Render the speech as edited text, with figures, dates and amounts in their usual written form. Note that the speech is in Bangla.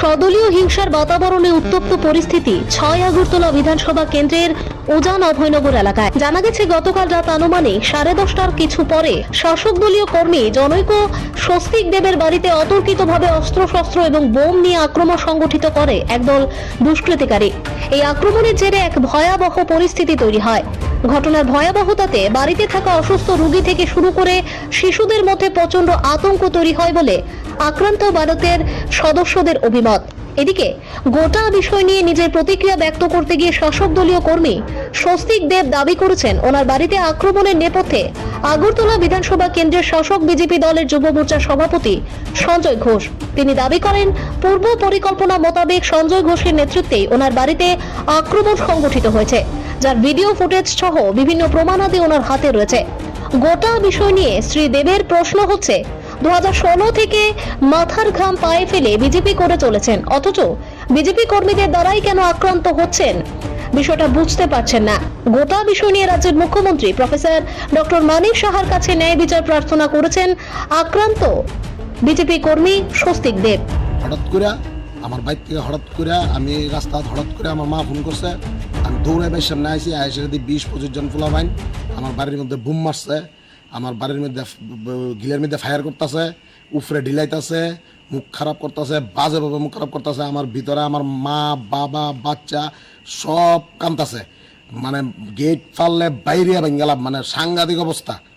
সদলীয় হিংসার বাতাবরণে উত্তপ্ত পরিস্থিতি 6 আগরতলা বিধানসভা কেন্দ্রের উজান অভয়নগর এলাকায়। জানা গেছে গতকাল রাত আনুমানিক 10:30টার কিছু পরে শাসক দলীয় কর্মী জনৈক স্বস্তিক দেবের বাড়িতে অতর্কিতভাবে অস্ত্রশস্ত্র এবং বোম নিয়ে আক্রমণ সংগঠিত করে একদল দুষ্কৃতিকারী। এই আক্রমণের জেরে এক ভয়াবহ পরিস্থিতি তৈরি হয়। ঘটনার ভয়াবহতাতে বাড়িতে থাকা অসুস্থ রোগী থেকে শুরু করে শিশুদের মধ্যে প্রচন্ড আতঙ্ক তৈরি হয় বলে আক্রান্ত বাড়ির সদস্যদের অভিমত। এদিকে গোটা বিষয় নিয়ে নিজের প্রতিক্রিয়া ব্যক্ত করতে গিয়ে শাসক দলীয় কর্মী স্বস্তিক দেব দাবি করেছেন ওনার বাড়িতে আক্রমণের নেপথ্যে আগরতলা বিধানসভা কেন্দ্রের শাসক বিজেপি দলের যুব মোর্চার সভাপতি সঞ্জয় ঘোষ। তিনি দাবি করেন পূর্ব পরিকল্পনা মোতাবেক সঞ্জয় ঘোষের নেতৃত্বে ওনার বাড়িতে আক্রমণ সংগঠিত হয়েছে, যার ভিডিও ফুটেজ সহ বিভিন্ন প্রমাণাদি ওনার হাতে রয়েছে। গোটা বিষয় নিয়ে শ্রী দেবের প্রশ্ন হচ্ছে 2016 থেকে মাথার ঘাম পায়ে ফেলে বিজেপি করে চলেছেন, অথচ বিজেপি কর্মীদের দ্বারাই কেন আক্রান্ত হচ্ছেন বিষয়টা বুঝতে পারছেন না। গোটা বিষয় নিয়ে রাজ্যের মুখ্যমন্ত্রী প্রফেসর ডক্টর মানিক সাহার কাছে ন্যায় বিচার প্রার্থনা করেছেন আক্রান্ত বিজেপি কর্মী স্বস্তিক দেব। হঠাৎ করে আমার বাইক থেকে হঠাৎ করে আমি রাস্তা হঠাৎ করে আমার মা ফোন করছে, আমি দৌড়ে বাইর সামনে আইসি, আইসে যদি 20-25 জন পোলা বাইন আমার বাড়ির মধ্যে বুম মারছে, আমার বাড়ির মধ্যে গিলের মধ্যে ফায়ার করতেছে, উফরে ঢিলাইতেছে, মুখ খারাপ করতেছে, বাজেভাবে মুখ খারাপ করতেছে। আমার ভিতরে আমার মা বাবা বাচ্চা সব কাঁদতেছে, মানে গেট ফাললে বাইরে ভেঙে গেলাম, মানে সাংঘাতিক অবস্থা।